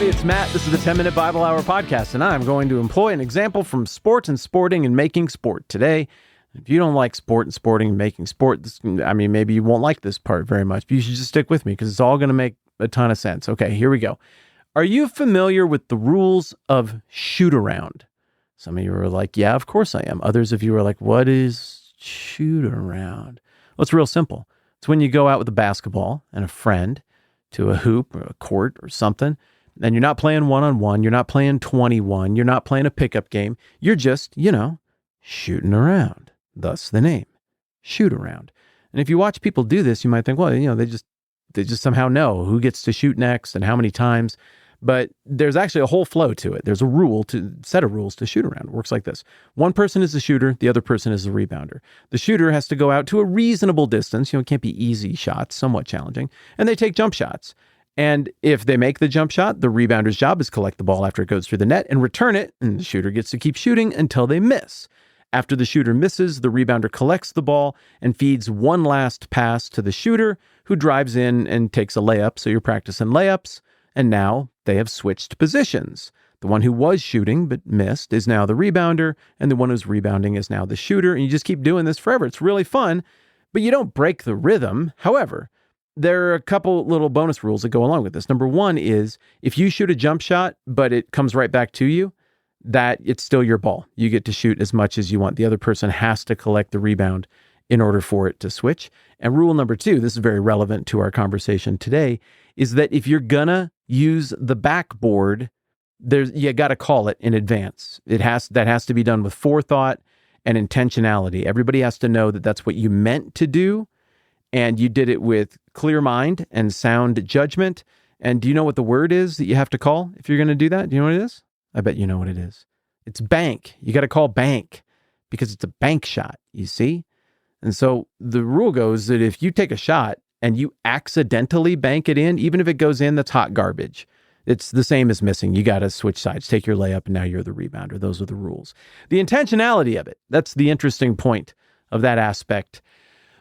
everybody. It's Matt. This is the 10-Minute Bible Hour Podcast, and I'm going to employ an example from sports and sporting and making sport today. If you don't like sport and sporting and making sport, maybe you won't like this part very much, but you should just stick with me because it's all going to make a ton of sense. Okay, here we go. Are you familiar with the rules of shoot-around? Some of you are like, yeah, of course I am. Others of you are like, what is shoot-around? Well, it's real simple. It's when you go out with a basketball and a friend to a hoop or a court or something, and you're not playing one-on-one, you're not playing 21, you're not playing a pickup game, you're just, shooting around. Thus the name, shoot around. And if you watch people do this, you might think, well, they just somehow know who gets to shoot next and how many times. But there's actually a whole flow to it. There's a set of rules to shoot around. It works like this. One person is the shooter, the other person is the rebounder. The shooter has to go out to a reasonable distance. It can't be easy shots, somewhat challenging. And they take jump shots. And if they make the jump shot, the rebounder's job is collect the ball after it goes through the net and return it. And the shooter gets to keep shooting until they miss. After the shooter misses, the rebounder collects the ball and feeds one last pass to the shooter, who drives in and takes a layup. So you're practicing layups. And now they have switched positions. The one who was shooting but missed is now the rebounder, and the one who's rebounding is now the shooter. And you just keep doing this forever. It's really fun, but you don't break the rhythm. However, there are a couple little bonus rules that go along with this. Number one is if you shoot a jump shot, but it comes right back to you, that it's still your ball. You get to shoot as much as you want. The other person has to collect the rebound in order for it to switch. And rule number two, this is very relevant to our conversation today, is that if you're gonna use the backboard, you got to call it in advance. That has to be done with forethought and intentionality. Everybody has to know that that's what you meant to do, and you did it with clear mind and sound judgment. And do you know what the word is that you have to call if you're going to do that? Do you know what it is? I bet you know what it is. It's bank. You got to call bank because it's a bank shot, you see? And so the rule goes that if you take a shot and you accidentally bank it in, even if it goes in, that's hot garbage. It's the same as missing. You got to switch sides, take your layup, and now you're the rebounder. Those are the rules. The intentionality of it, that's the interesting point of that aspect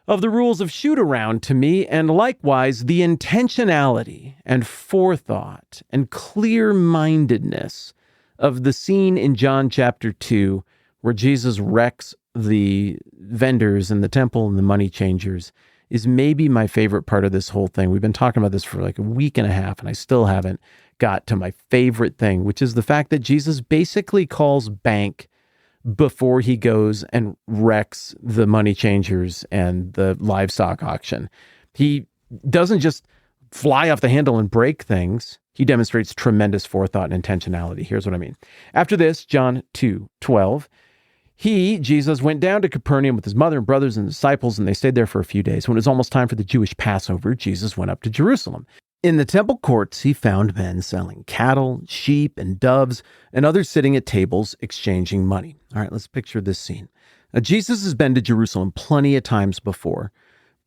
of the rules of shoot around to me. And likewise, the intentionality and forethought and clear-mindedness of the scene in John chapter 2 where Jesus wrecks the vendors in the temple and the money changers is maybe my favorite part of this whole thing. We've been talking about this for like a week and a half, and I still haven't got to my favorite thing, which is the fact that Jesus basically calls bank before he goes and wrecks the money changers and the livestock auction. He doesn't just fly off the handle and break things. He demonstrates tremendous forethought and intentionality. Here's what I mean. After this, John 2:12, Jesus, went down to Capernaum with his mother and brothers and disciples, and they stayed there for a few days. When it was almost time for the Jewish Passover, Jesus went up to Jerusalem. In the temple courts, he found men selling cattle, sheep, and doves, and others sitting at tables exchanging money. All right, let's picture this scene. Now, Jesus has been to Jerusalem plenty of times before,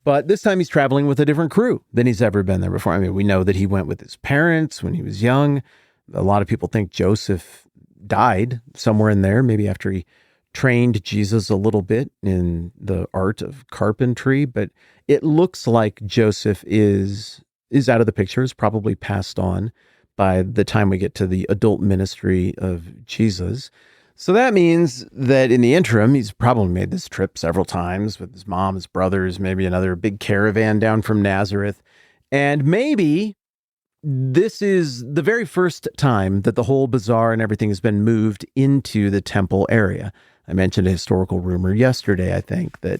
but this time he's traveling with a different crew than he's ever been there before. I mean, we know that he went with his parents when he was young. A lot of people think Joseph died somewhere in there, maybe after he trained Jesus a little bit in the art of carpentry, but it looks like Joseph is out of the picture, is probably passed on by the time we get to the adult ministry of Jesus. So that means that in the interim, he's probably made this trip several times with his mom, his brothers, maybe another big caravan down from Nazareth. And maybe this is the very first time that the whole bazaar and everything has been moved into the temple area. I mentioned a historical rumor yesterday, I think, that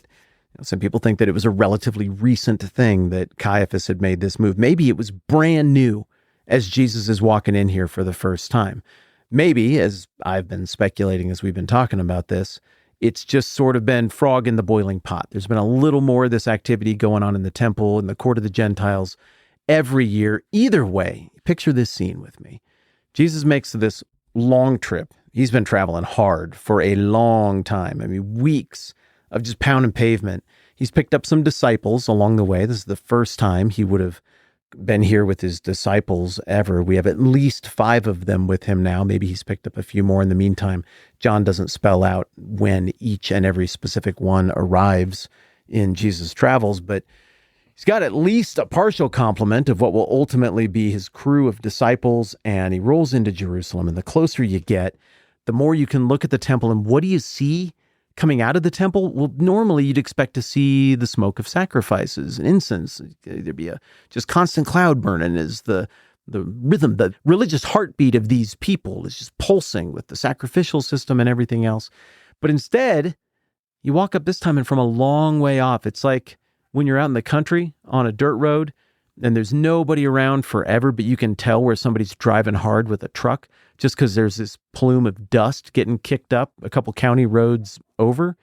some people think that it was a relatively recent thing that Caiaphas had made this move. Maybe it was brand new as Jesus is walking in here for the first time. Maybe, as I've been speculating as we've been talking about this, it's just sort of been frog in the boiling pot. There's been a little more of this activity going on in the temple, in the court of the Gentiles, every year. Either way, picture this scene with me. Jesus makes this long trip. He's been traveling hard for a long time. I mean, weeks of just pounding pavement. He's picked up some disciples along the way. This is the first time he would have been here with his disciples ever. We have at least 5 of them with him now. Maybe he's picked up a few more in the meantime. John doesn't spell out when each and every specific one arrives in Jesus' travels, but He's got at least a partial complement of what will ultimately be his crew of disciples, and he rolls into Jerusalem. And the closer you get, the more you can look at the temple. And what do you see coming out of the temple? Well, normally you'd expect to see the smoke of sacrifices and incense. There'd be a just constant cloud burning as the rhythm, the religious heartbeat of these people is just pulsing with the sacrificial system and everything else. But instead, you walk up this time and from a long way off, it's like when you're out in the country on a dirt road and there's nobody around forever, but you can tell where somebody's driving hard with a truck just because there's this plume of dust getting kicked up a couple county roads over.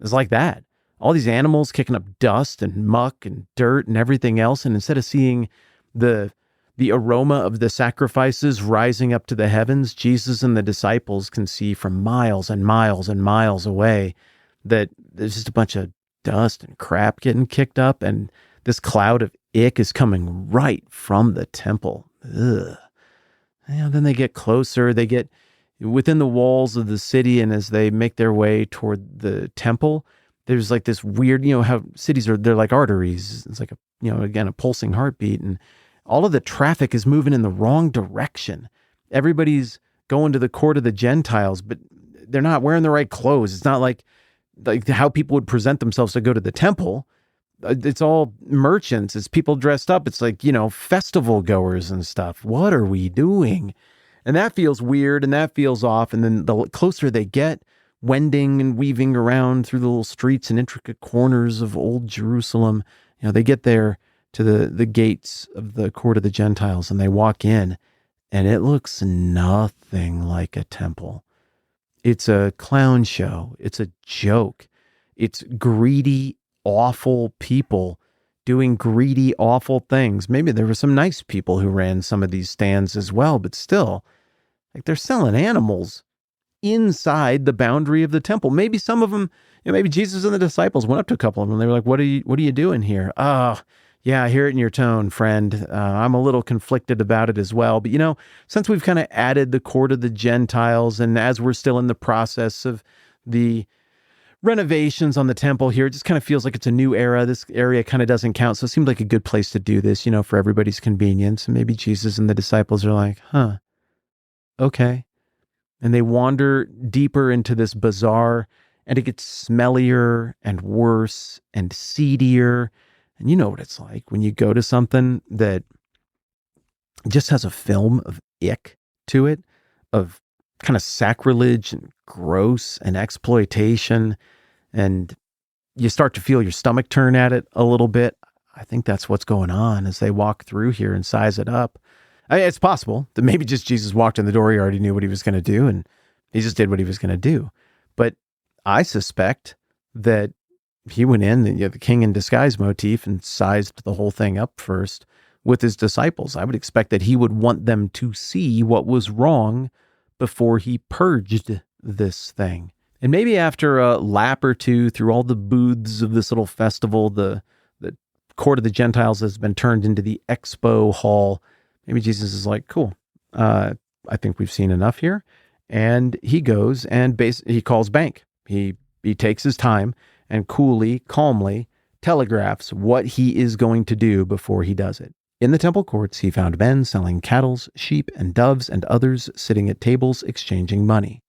It's like that. All these animals kicking up dust and muck and dirt and everything else. And instead of seeing the aroma of the sacrifices rising up to the heavens, Jesus and the disciples can see from miles and miles and miles away that there's just a bunch of dust and crap getting kicked up, and this cloud of ick is coming right from the temple. Ugh. And then they get closer, they get within the walls of the city, and as they make their way toward the temple, there's like this weird, how cities are, they're like arteries. It's like again, a pulsing heartbeat, and all of the traffic is moving in the wrong direction. Everybody's going to the court of the Gentiles, but they're not wearing the right clothes. It's not like how people would present themselves to go to the temple. It's all merchants. It's people dressed up. It's like, festival goers and stuff. What are we doing? And that feels weird and that feels off. And then the closer they get, wending and weaving around through the little streets and intricate corners of old Jerusalem, they get there to the gates of the court of the Gentiles, and they walk in, and it looks nothing like a temple. It's a clown show. It's a joke. It's greedy, awful people doing greedy, awful things. Maybe there were some nice people who ran some of these stands as well, but still, like, they're selling animals inside the boundary of the temple. Maybe some of them, maybe Jesus and the disciples went up to a couple of them. They were like, what are you doing here? Oh, yeah, I hear it in your tone, friend. I'm a little conflicted about it as well. But, since we've kind of added the court of the Gentiles, and as we're still in the process of the renovations on the temple here, it just kind of feels like it's a new era. This area kind of doesn't count. So it seemed like a good place to do this, for everybody's convenience. And maybe Jesus and the disciples are like, okay. And they wander deeper into this bazaar, and it gets smellier and worse and seedier. And you know what it's like when you go to something that just has a film of ick to it, of kind of sacrilege and gross and exploitation, and you start to feel your stomach turn at it a little bit. I think that's what's going on as they walk through here and size it up. It's possible that maybe just Jesus walked in the door, he already knew what he was going to do, and he just did what he was going to do. But I suspect that he went in, the king in disguise motif, and sized the whole thing up first with his disciples. I would expect that he would want them to see what was wrong before he purged this thing. And maybe after a lap or two through all the booths of this little festival, the court of the Gentiles has been turned into the expo hall. Maybe Jesus is like, cool, I think we've seen enough here. And he goes and he calls bank. He takes his time and coolly, calmly telegraphs what he is going to do before he does it. In the temple courts, he found men selling cattle, sheep, and doves, and others sitting at tables exchanging money.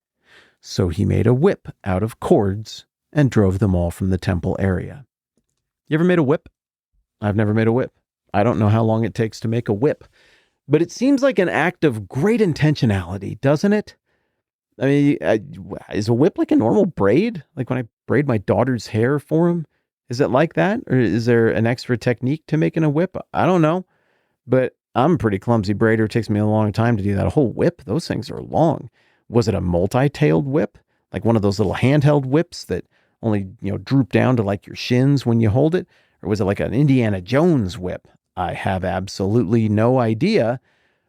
So he made a whip out of cords and drove them all from the temple area. You ever made a whip? I've never made a whip. I don't know how long it takes to make a whip, but it seems like an act of great intentionality, doesn't it? I mean, is a whip like a normal braid? Like when I braid my daughter's hair for him? Is it like that? Or is there an extra technique to making a whip? I don't know, but I'm a pretty clumsy braider. It takes me a long time to do that. A whole whip, those things are long. Was it a multi-tailed whip? Like one of those little handheld whips that only, droop down to like your shins when you hold it? Or was it like an Indiana Jones whip? I have absolutely no idea,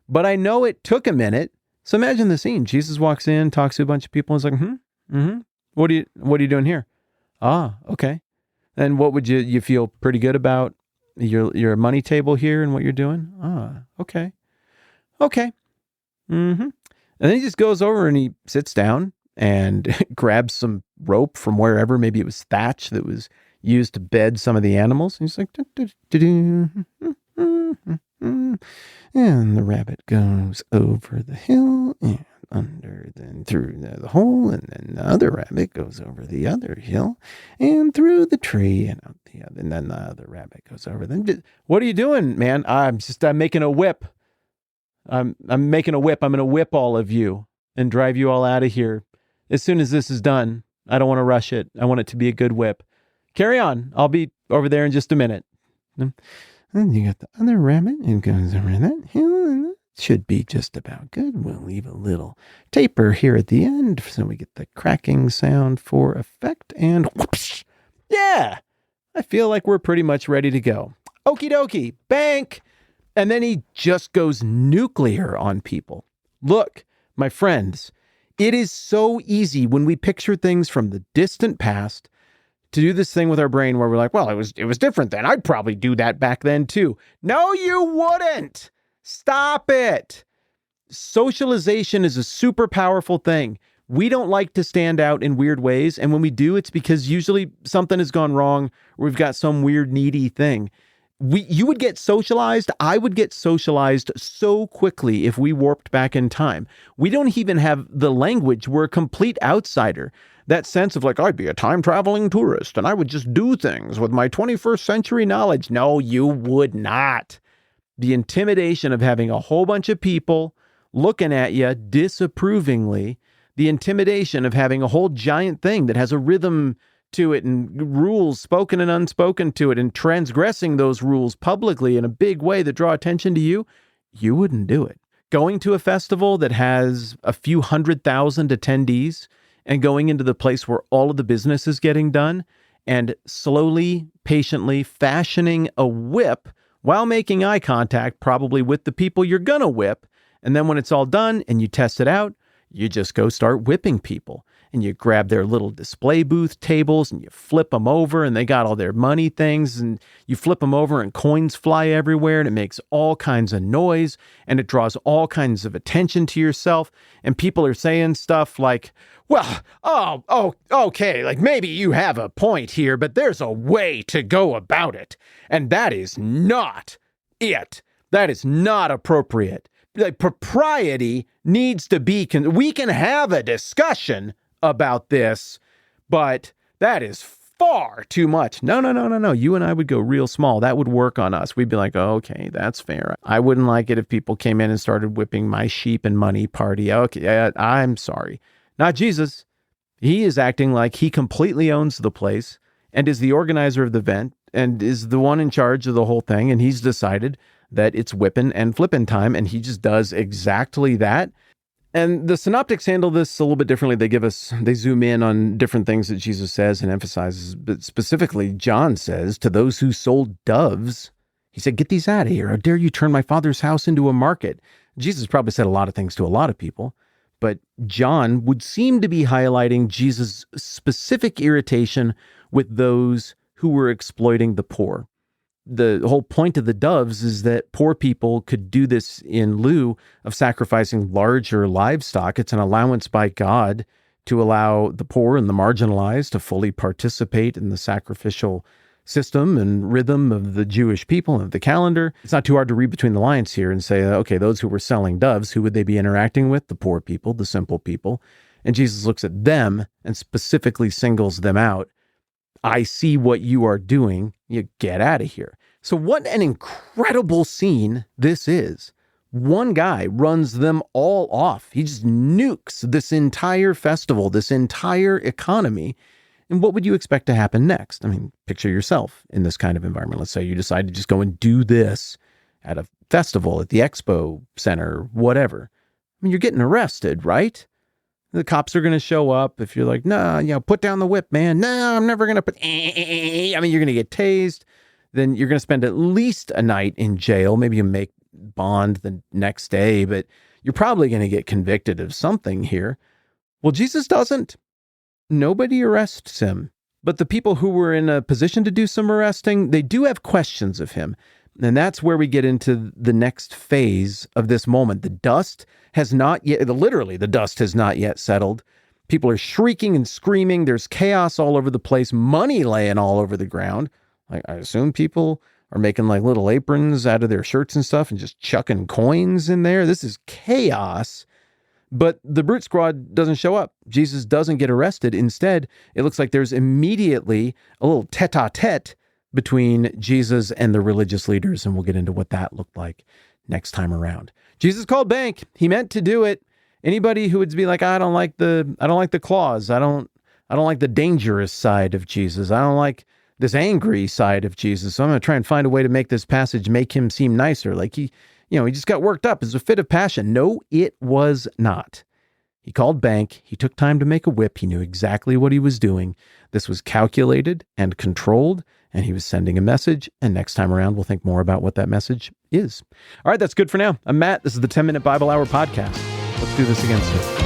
but I know it took a minute. So imagine the scene. Jesus walks in, talks to a bunch of people, and is like, what are you doing here? Ah, okay. And what would you feel pretty good about your money table here and what you're doing? Ah, okay. And then he just goes over and he sits down and grabs some rope from wherever. Maybe it was thatch that was used to bed some of the animals. And he's like, and the rabbit goes over the hill and under, then through the hole, and then the other rabbit goes over the other hill and through the tree and out the other, and then the other rabbit goes over them. What are you doing, man? I'm making a whip. I'm making a whip. I'm going to whip all of you and drive you all out of here as soon as this is done. I don't want to rush it. I want it to be a good whip. Carry on. I'll be over there in just a minute. And you got the other rabbit and goes over that hill, and that should be just about good. We'll leave a little taper here at the end so we get the cracking sound for effect, and whoops. Yeah, I feel like we're pretty much ready to go. Okie dokie, bank. And then he just goes nuclear on people. Look, my friends, it is so easy when we picture things from the distant past to do this thing with our brain where we're like, well, it was different then. I'd probably do that back then too. No, you wouldn't. Stop it. Socialization is a super powerful thing. We don't like to stand out in weird ways. And when we do, it's because usually something has gone wrong or we've got some weird, needy thing. You would get socialized. I would get socialized so quickly if we warped back in time. We don't even have the language. We're a complete outsider. That sense of like, I'd be a time traveling tourist and I would just do things with my 21st century knowledge. No, you would not. The intimidation of having a whole bunch of people looking at you disapprovingly, the intimidation of having a whole giant thing that has a rhythm to it and rules spoken and unspoken to it and transgressing those rules publicly in a big way that draw attention to you, you wouldn't do it. Going to a festival that has a few 100,000 attendees and going into the place where all of the business is getting done and slowly, patiently fashioning a whip while making eye contact, probably with the people you're going to whip. And then when it's all done and you test it out, you just go start whipping people. And you grab their little display booth tables and you flip them over and they got all their money things and you flip them over and coins fly everywhere and it makes all kinds of noise and it draws all kinds of attention to yourself. And people are saying stuff like, well, okay, like maybe you have a point here, but there's a way to go about it. And that is not it. That is not appropriate. Like propriety needs to be, we can have a discussion about this, but that is far too much. No. You and I would go real small. That would work on us. We'd be like, oh, okay, that's fair. I wouldn't like it if people came in and started whipping my sheep and money party. Okay, I'm sorry. Not Jesus. He is acting like he completely owns the place and is the organizer of the event and is the one in charge of the whole thing. And he's decided that it's whipping and flipping time. And he just does exactly that. And the synoptics handle this a little bit differently. They zoom in on different things that Jesus says and emphasizes, but specifically John says to those who sold doves, he said, get these out of here. How dare you turn my Father's house into a market? Jesus probably said a lot of things to a lot of people, but John would seem to be highlighting Jesus' specific irritation with those who were exploiting the poor. The whole point of the doves is that poor people could do this in lieu of sacrificing larger livestock. It's an allowance by God to allow the poor and the marginalized to fully participate in the sacrificial system and rhythm of the Jewish people and of the calendar. It's not too hard to read between the lines here and say, okay, those who were selling doves, who would they be interacting with? The poor people, the simple people. And Jesus looks at them and specifically singles them out. I see what you are doing. You get out of here. So what an incredible scene this is. One guy runs them all off. He just nukes this entire festival, this entire economy. And what would you expect to happen next? I mean, picture yourself in this kind of environment. Let's say you decide to just go and do this at a festival, at the expo center, whatever. I mean, you're getting arrested, right? The cops are going to show up if you're like, no, put down the whip, man. No, I'm never going to put, I mean, you're going to get tased. Then you're going to spend at least a night in jail. Maybe you make bond the next day, but you're probably going to get convicted of something here. Well, Jesus doesn't. Nobody arrests him. But the people who were in a position to do some arresting, they do have questions of him. And that's where we get into the next phase of this moment. The dust has not yet, literally the dust has not yet settled. People are shrieking and screaming. There's chaos all over the place, money laying all over the ground. I assume people are making like little aprons out of their shirts and stuff and just chucking coins in there. This is chaos. But the brute squad doesn't show up. Jesus doesn't get arrested. Instead, it looks like there's immediately a little tete-a-tete between Jesus and the religious leaders, and we'll get into what that looked like next time around. Jesus called bank. He meant to do it. Anybody who would be like, I don't like the claws. I don't like the dangerous side of Jesus. I don't like this angry side of Jesus. So I'm going to try and find a way to make this passage make him seem nicer. Like he just got worked up. It's a fit of passion. No, it was not. He called bank. He took time to make a whip. He knew exactly what he was doing. This was calculated and controlled, and he was sending a message. And next time around, we'll think more about what that message is. All right, that's good for now. I'm Matt. This is the 10-Minute Bible Hour Podcast. Let's do this again soon.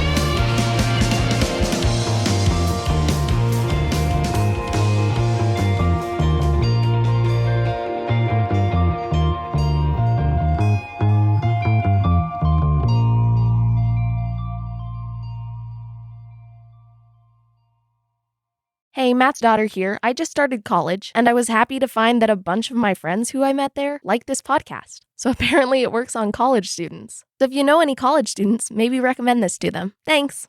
Hey, Matt's daughter here. I just started college, and I was happy to find that a bunch of my friends who I met there like this podcast. So apparently it works on college students. So if you know any college students, maybe recommend this to them. Thanks.